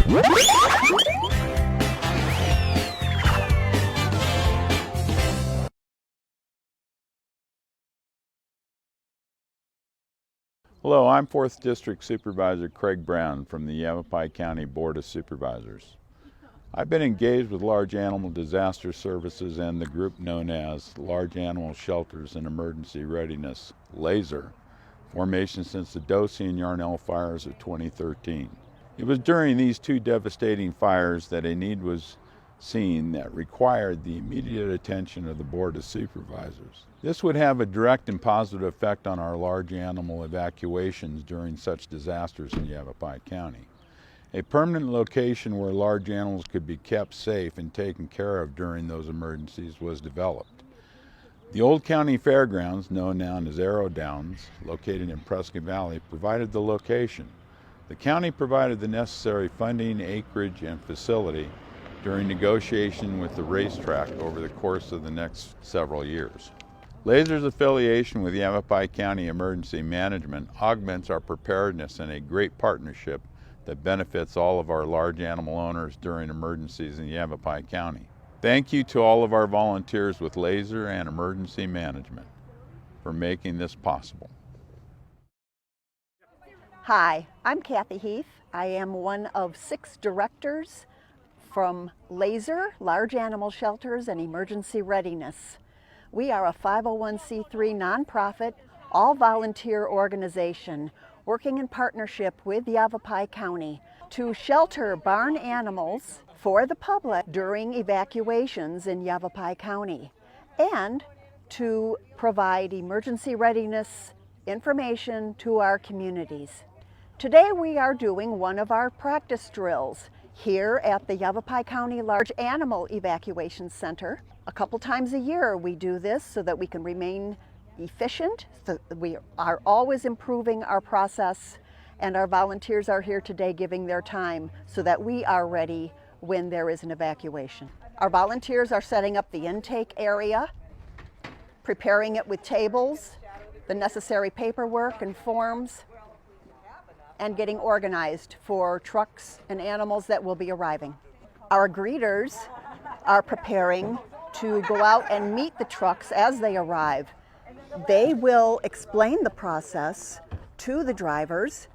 Hello, I'm 4th District Supervisor Craig Brown from the Yavapai County Board of Supervisors. I've been engaged with Large Animal Disaster Services and the group known as Large Animal Shelters and Emergency Readiness, LASER, formation since the Dosey and Yarnell fires of 2013. It was during these two devastating fires that a need was seen that required the immediate attention of the Board of Supervisors. This would have a direct and positive effect on our large animal evacuations during such disasters in Yavapai County. A permanent location where large animals could be kept safe and taken care of during those emergencies was developed. The Old County Fairgrounds, known now as Arrow Downs, located in Prescott Valley, provided the location. The county provided the necessary funding, acreage, and facility during negotiation with the racetrack over the course of the next several years. LASER's affiliation with Yavapai County Emergency Management augments our preparedness in a great partnership that benefits all of our large animal owners during emergencies in Yavapai County. Thank you to all of our volunteers with LASER and Emergency Management for making this possible. Hi, I'm Kathy Heath. I am one of 6 directors from LASER, Large Animal Shelters and Emergency Readiness. We are a 501c3 nonprofit, all-volunteer organization working in partnership with Yavapai County to shelter barn animals for the public during evacuations in Yavapai County and to provide emergency readiness information to our communities. Today we are doing one of our practice drills here at the Yavapai County Large Animal Evacuation Center. A couple times a year we do this so that we can remain efficient, so we are always improving our process, and our volunteers are here today giving their time so that we are ready when there is an evacuation. Our volunteers are setting up the intake area, preparing it with tables, the necessary paperwork and forms, and getting organized for trucks and animals that will be arriving. Our greeters are preparing to go out and meet the trucks as they arrive. They will explain the process to the drivers.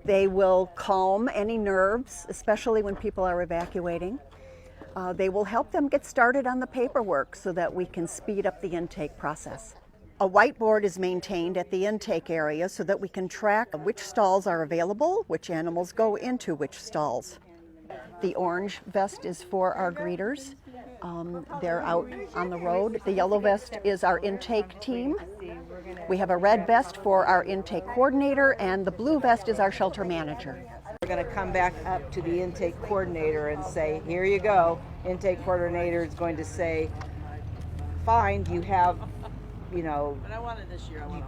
They will calm any nerves, especially when people are evacuating. They will help them get started on the paperwork so that we can speed up the intake process. A whiteboard is maintained at the intake area so that we can track which stalls are available, which animals go into which stalls. The orange vest is for our greeters. They're out on the road. The yellow vest is our intake team. We have a red vest for our intake coordinator, and the blue vest is our shelter manager. We're going to come back up to the intake coordinator and say, here you go. Intake coordinator is going to say, fine, you have, you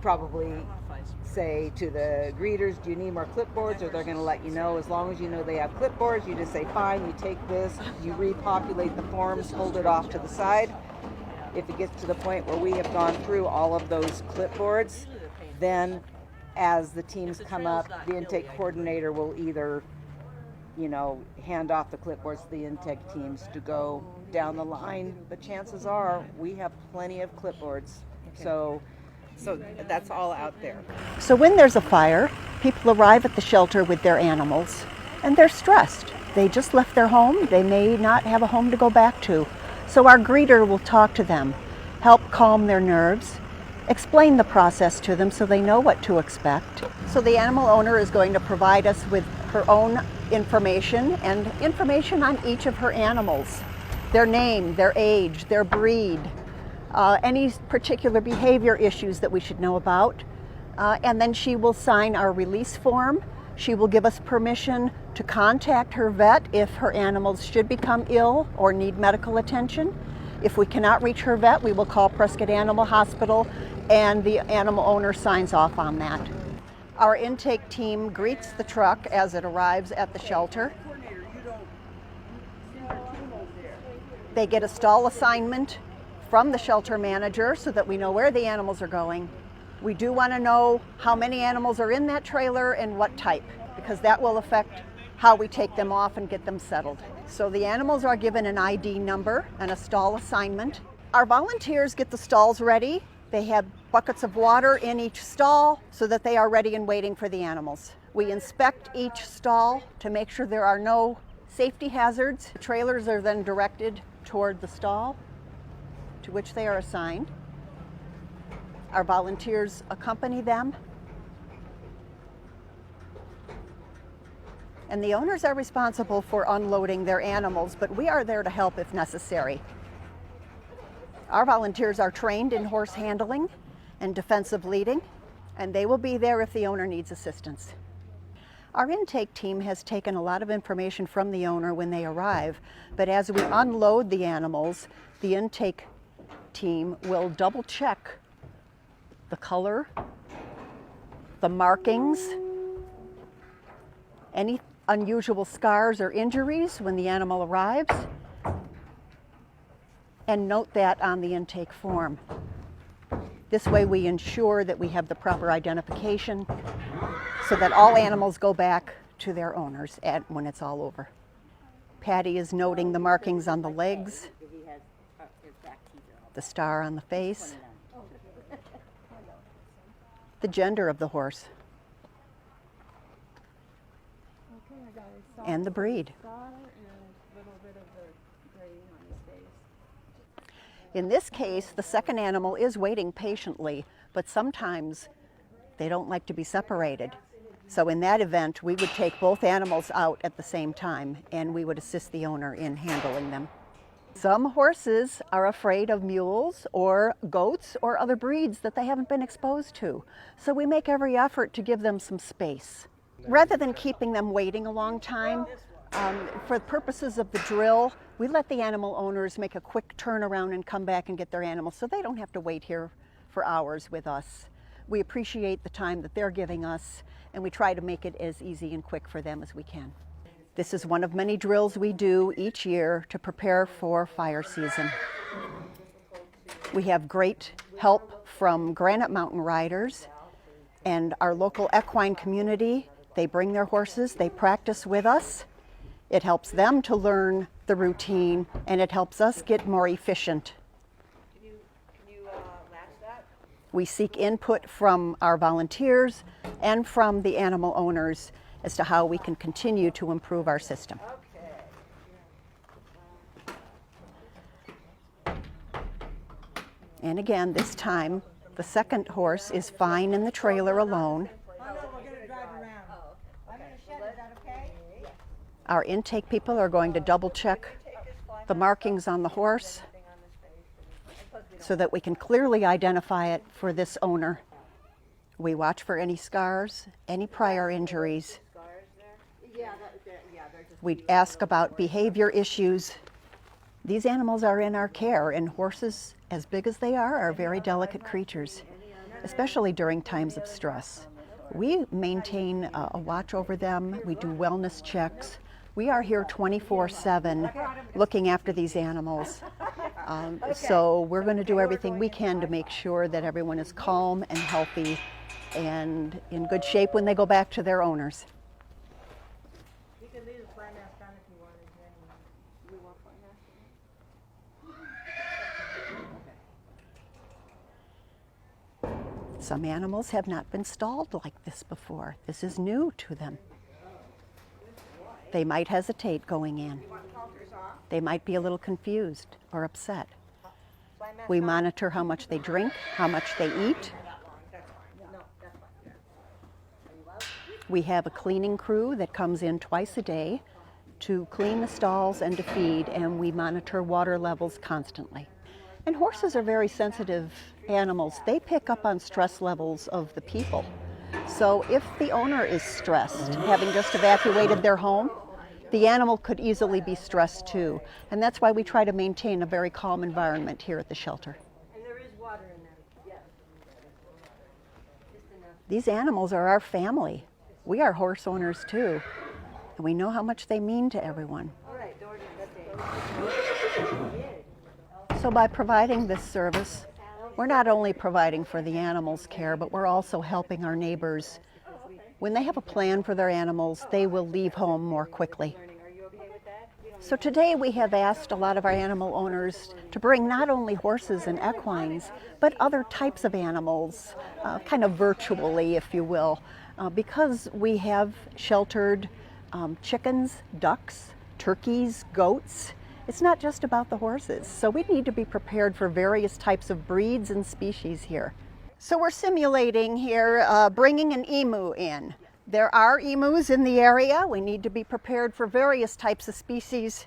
probably say to the greeters, do you need more clipboards? Or they're going to let you know. As long as you know they have clipboards, you just say, fine, you take this, you repopulate the forms, hold it off to the side. If it gets to the point where we have gone through all of those clipboards, then as the teams come up, the intake coordinator will either, hand off the clipboards to the intake teams to go down the line. But chances are we have plenty of clipboards. So that's all out there. So when there's a fire, people arrive at the shelter with their animals and they're stressed. They just left their home. They may not have a home to go back to. So our greeter will talk to them, help calm their nerves, explain the process to them so they know what to expect. So the animal owner is going to provide us with her own information and information on each of her animals, their name, their age, their breed, any particular behavior issues that we should know about. And then she will sign our release form. She will give us permission to contact her vet if her animals should become ill or need medical attention. If we cannot reach her vet, we will call Prescott Animal Hospital, and the animal owner signs off on that. Our intake team greets the truck as it arrives at the shelter. They get a stall assignment from the shelter manager so that we know where the animals are going. We do want to know how many animals are in that trailer and what type, because that will affect how we take them off and get them settled. So the animals are given an ID number and a stall assignment. Our volunteers get the stalls ready. They have buckets of water in each stall so that they are ready and waiting for the animals. We inspect each stall to make sure there are no safety hazards. The trailers are then directed toward the stall to which they are assigned. Our volunteers accompany them. And the owners are responsible for unloading their animals, but we are there to help if necessary. Our volunteers are trained in horse handling and defensive leading, and they will be there if the owner needs assistance. Our intake team has taken a lot of information from the owner when they arrive, but as we unload the animals, the intake team will double check the color, the markings, any unusual scars or injuries when the animal arrives, and note that on the intake form. This way we ensure that we have the proper identification so that all animals go back to their owners when it's all over. Patty is noting the markings on the legs, the star on the face, the gender of the horse, and the breed. In this case, the second animal is waiting patiently, but sometimes they don't like to be separated. So in that event, we would take both animals out at the same time, and we would assist the owner in handling them. Some horses are afraid of mules or goats or other breeds that they haven't been exposed to. So we make every effort to give them some space. Rather than keeping them waiting a long time, for the purposes of the drill, we let the animal owners make a quick turnaround and come back and get their animals so they don't have to wait here for hours with us. We appreciate the time that they're giving us, and we try to make it as easy and quick for them as we can. This is one of many drills we do each year to prepare for fire season. We have great help from Granite Mountain riders and our local equine community. They bring their horses, they practice with us. It helps them to learn the routine, and it helps us get more efficient. Can you latch that? We seek input from our volunteers and from the animal owners as to how we can continue to improve our system. Okay. And again, this time, the second horse is fine in the trailer alone. Our intake people are going to double check the markings on the horse so that we can clearly identify it for this owner. We watch for any scars, any prior injuries. We ask about behavior issues. These animals are in our care, and horses, as big as they are very delicate creatures, especially during times of stress. We maintain a watch over them. We do wellness checks. We are here 24/7 looking after these animals. So we're going to do everything we can to make sure that everyone is calm and healthy and in good shape when they go back to their owners. You can leave the fly mask on if you wanted. We want fly mask. Some animals have not been stalled like this before. This is new to them. They might hesitate going in. They might be a little confused or upset. We monitor how much they drink, how much they eat. We have a cleaning crew that comes in twice a day to clean the stalls and to feed, and we monitor water levels constantly. And horses are very sensitive animals. They pick up on stress levels of the people. So if the owner is stressed, having just evacuated their home, the animal could easily be stressed too. And that's why we try to maintain a very calm environment here at the shelter. And there is water in them. Yes. These animals are our family. We are horse owners too. And we know how much they mean to everyone. All right, Dorothy, So by providing this service, we're not only providing for the animals' care, but we're also helping our neighbors When they have a plan for their animals, they will leave home more quickly. So today we have asked a lot of our animal owners to bring not only horses and equines, but other types of animals, kind of virtually, if you will, because we have sheltered chickens, ducks, turkeys, goats. It's not just about the horses, so we need to be prepared for various types of breeds and species here. So we're simulating here bringing an emu in. There are emus in the area. We need to be prepared for various types of species.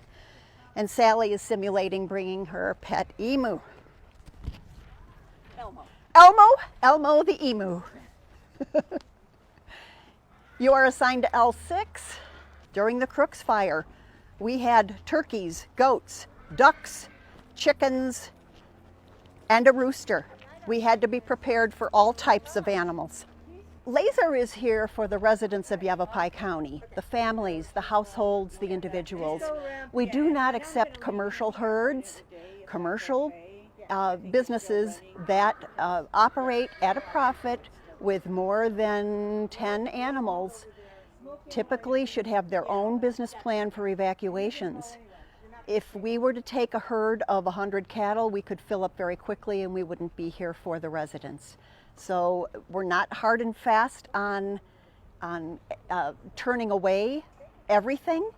And Sally is simulating bringing her pet emu. Elmo the emu. You are assigned to L6. During the Crooks fire, we had turkeys, goats, ducks, chickens, and a rooster. We had to be prepared for all types of animals. Laser is here for the residents of Yavapai County, the families, the households, the individuals. We do not accept commercial herds, commercial businesses that operate at a profit with more than 10 animals typically should have their own business plan for evacuations. If we were to take a herd of 100 cattle, we could fill up very quickly and we wouldn't be here for the residents. So we're not hard and fast on turning away everything.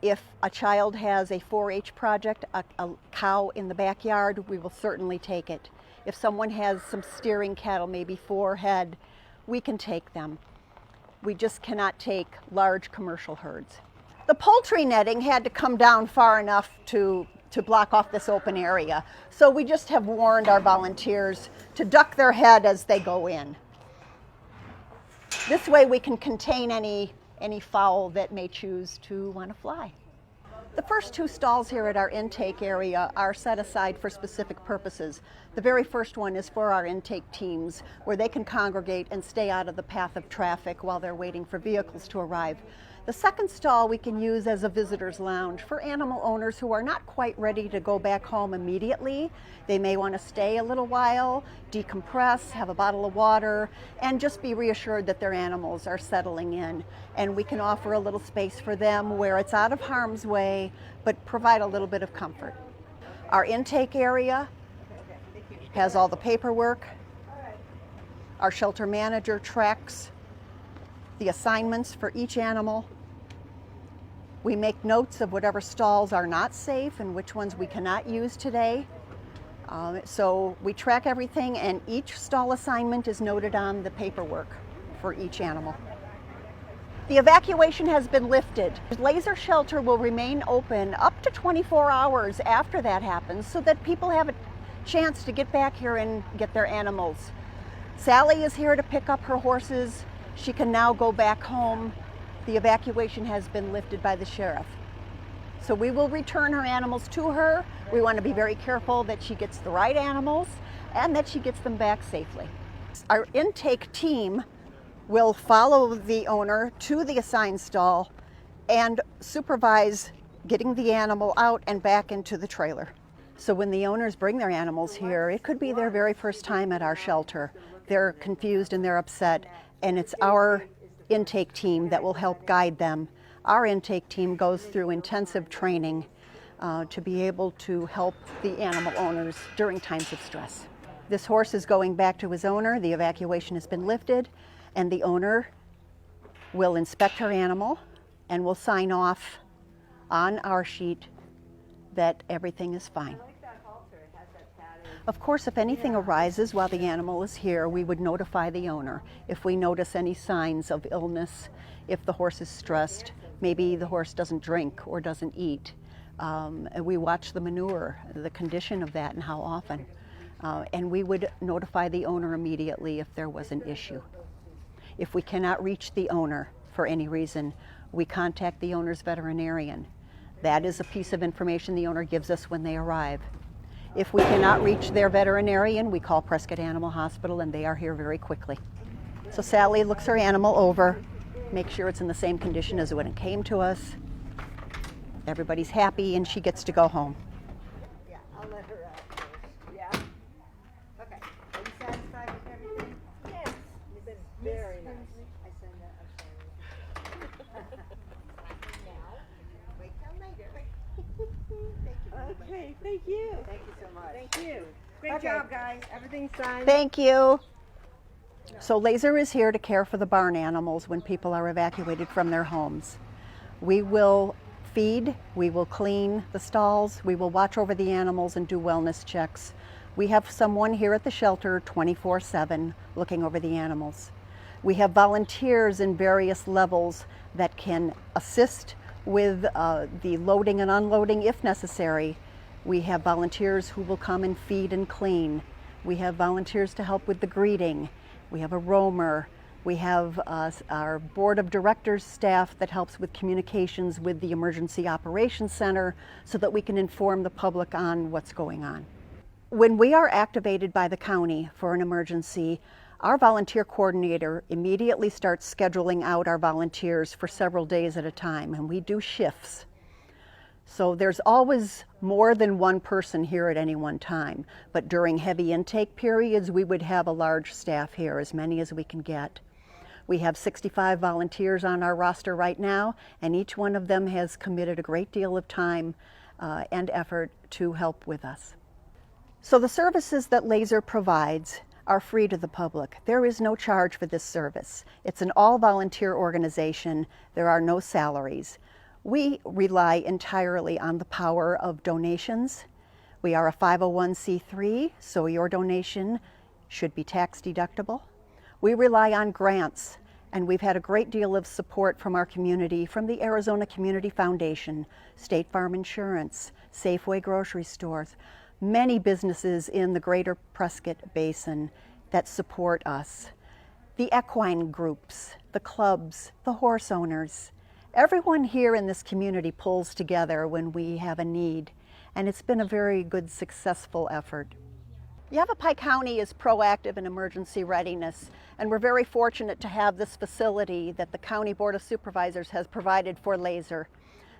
If a child has a 4-H project, a cow in the backyard, we will certainly take it. If someone has some steering cattle, maybe 4 head, we can take them. We just cannot take large commercial herds. The poultry netting had to come down far enough to block off this open area. So we just have warned our volunteers to duck their head as they go in. This way we can contain any fowl that may choose to want to fly. The first 2 stalls here at our intake area are set aside for specific purposes. The very first one is for our intake teams, where they can congregate and stay out of the path of traffic while they're waiting for vehicles to arrive. The second stall we can use as a visitor's lounge for animal owners who are not quite ready to go back home immediately. They may want to stay a little while, decompress, have a bottle of water, and just be reassured that their animals are settling in. And we can offer a little space for them where it's out of harm's way, but provide a little bit of comfort. Our intake area has all the paperwork. Our shelter manager tracks the assignments for each animal. We make notes of whatever stalls are not safe and which ones we cannot use today. So we track everything, and each stall assignment is noted on the paperwork for each animal. The evacuation has been lifted. The laser shelter will remain open up to 24 hours after that happens so that people have a chance to get back here and get their animals. Sally is here to pick up her horses. She can now go back home. The evacuation has been lifted by the sheriff. So we will return her animals to her. We want to be very careful that she gets the right animals and that she gets them back safely. Our intake team will follow the owner to the assigned stall and supervise getting the animal out and back into the trailer. So when the owners bring their animals here, it could be their very first time at our shelter. They're confused and they're upset, and it's our intake team that will help guide them. Our intake team goes through intensive training to be able to help the animal owners during times of stress. This horse is going back to his owner. The evacuation has been lifted, and the owner will inspect her animal and will sign off on our sheet that everything is fine. Of course, if anything arises while the animal is here, we would notify the owner. If we notice any signs of illness, if the horse is stressed, maybe the horse doesn't drink or doesn't eat. And we watch the manure, the condition of that and how often. And we would notify the owner immediately if there was an issue. If we cannot reach the owner for any reason, we contact the owner's veterinarian. That is a piece of information the owner gives us when they arrive. If we cannot reach their veterinarian, we call Prescott Animal Hospital, and they are here very quickly. So Sally looks her animal over, makes sure it's in the same condition as when it came to us. Everybody's happy, and she gets to go home. Yeah, I'll let her out first. Yeah? Okay. Are you satisfied with everything? Yes. You've been very nice. I sent Okay, thank you. Thank you so much. Thank you. Great job, guys. Everything's done. Thank you. So Laser is here to care for the barn animals when people are evacuated from their homes. We will feed, we will clean the stalls, we will watch over the animals and do wellness checks. We have someone here at the shelter 24/7 looking over the animals. We have volunteers in various levels that can assist with the loading and unloading if necessary. We have volunteers who will come and feed and clean. We have volunteers to help with the greeting. We have a roamer. We have our board of directors staff that helps with communications with the Emergency Operations Center so that we can inform the public on what's going on. When we are activated by the county for an emergency, our volunteer coordinator immediately starts scheduling out our volunteers for several days at a time, and we do shifts. So there's always more than one person here at any one time, but during heavy intake periods, we would have a large staff here, as many as we can get. We have 65 volunteers on our roster right now, and each one of them has committed a great deal of time and effort to help with us. So the services that Laser provides are free to the public. There is no charge for this service. It's an all-volunteer organization. There are no salaries. We rely entirely on the power of donations. We are a 501c3, so your donation should be tax deductible. We rely on grants, and we've had a great deal of support from our community, from the Arizona Community Foundation, State Farm Insurance, Safeway grocery stores, many businesses in the greater Prescott Basin that support us. The equine groups, the clubs, the horse owners. Everyone here in this community pulls together when we have a need, and it's been a very good, successful effort. Yavapai County is proactive in emergency readiness, and we're very fortunate to have this facility that the County Board of Supervisors has provided for Laser.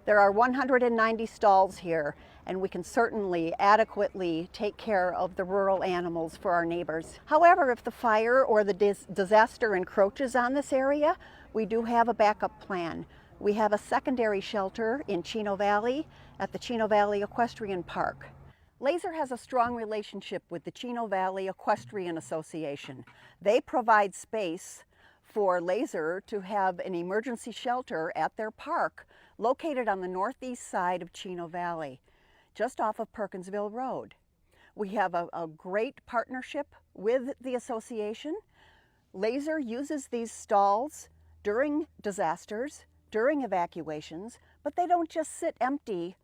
There are 190 stalls here, and we can certainly adequately take care of the rural animals for our neighbors. However, if the fire or the disaster encroaches on this area, we do have a backup plan. We have a secondary shelter in Chino Valley at the Chino Valley Equestrian Park. Laser has a strong relationship with the Chino Valley Equestrian Association. They provide space for Laser to have an emergency shelter at their park located on the northeast side of Chino Valley, just off of Perkinsville Road. We have a great partnership with the association. Laser uses these stalls during disasters, during evacuations, but they don't just sit empty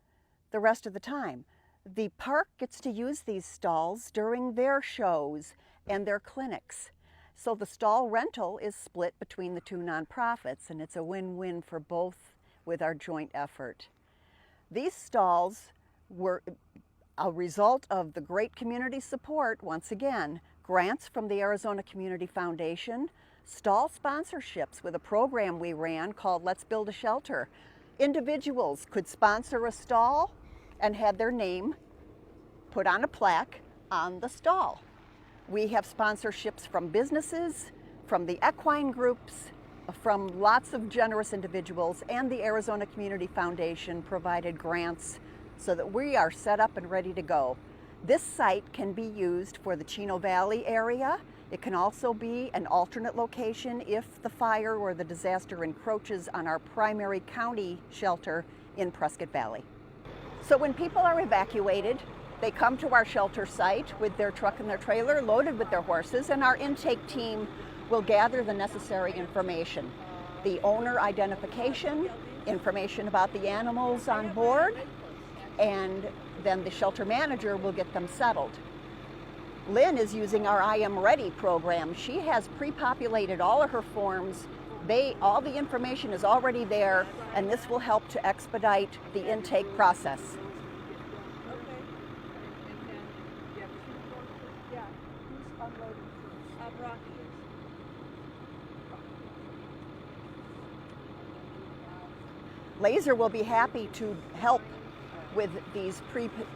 the rest of the time. The park gets to use these stalls during their shows and their clinics. So the stall rental is split between the two nonprofits, and it's a win-win for both with our joint effort. These stalls were a result of the great community support, once again, grants from the Arizona Community Foundation, stall sponsorships with a program we ran called Let's Build a Shelter. Individuals could sponsor a stall and had their name put on a plaque on the stall. We have sponsorships from businesses, from the equine groups, from lots of generous individuals, and the Arizona Community Foundation provided grants so that we are set up and ready to go. This site can be used for the Chino Valley area. It can also be an alternate location if the fire or the disaster encroaches on our primary county shelter in Prescott Valley. So when people are evacuated, they come to our shelter site with their truck and their trailer loaded with their horses, and our intake team will gather the necessary information. The owner identification, information about the animals on board, and then the shelter manager will get them settled. Lynn is using our I Am Ready program. She has pre-populated all of her forms. All the information is already there, and this will help to expedite the intake process. Laser will be happy to help with these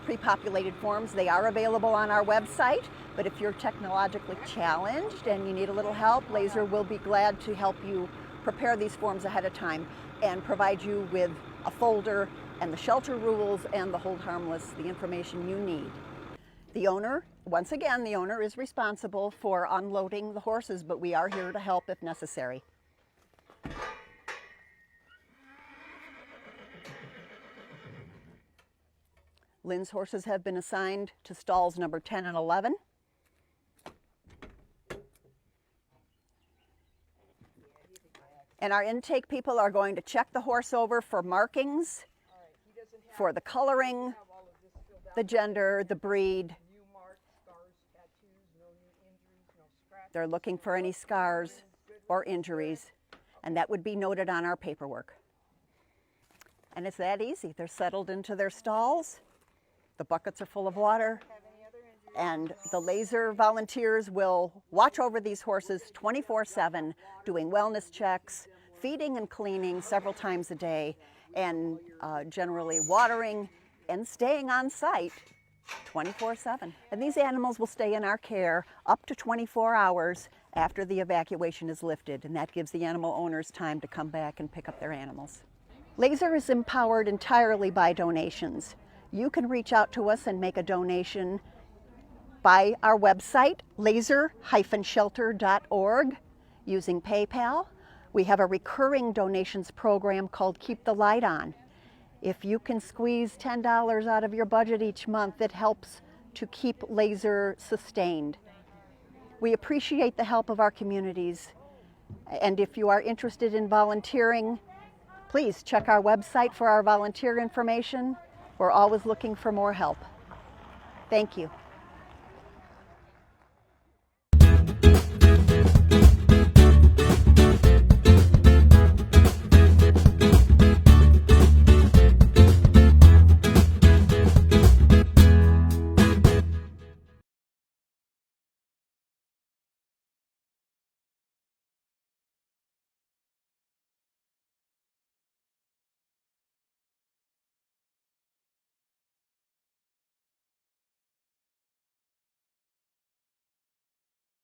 pre-populated forms. They are available on our website, but if you're technologically challenged and you need a little help, Laser will be glad to help you prepare these forms ahead of time and provide you with a folder and the shelter rules and the hold harmless, the information you need. The owner, once again, the owner is responsible for unloading the horses, but we are here to help if necessary. Lynn's horses have been assigned to stalls number 10 and 11. And our intake people are going to check the horse over for markings, for the coloring, the gender, the breed. They're looking for any scars or injuries, and that would be noted on our paperwork. And it's that easy. They're settled into their stalls. The buckets are full of water, and the laser volunteers will watch over these horses 24/7, doing wellness checks, feeding and cleaning several times a day, and generally watering and staying on site 24/7. And these animals will stay in our care up to 24 hours after the evacuation is lifted, and that gives the animal owners time to come back and pick up their animals. Laser is empowered entirely by donations. You can reach out to us and make a donation by our website, laser-shelter.org, using PayPal. We have a recurring donations program called Keep the Light On. If you can squeeze $10 out of your budget each month, it helps to keep Laser sustained. We appreciate the help of our communities, and if you are interested in volunteering, please check our website for our volunteer information. We're always looking for more help. Thank you.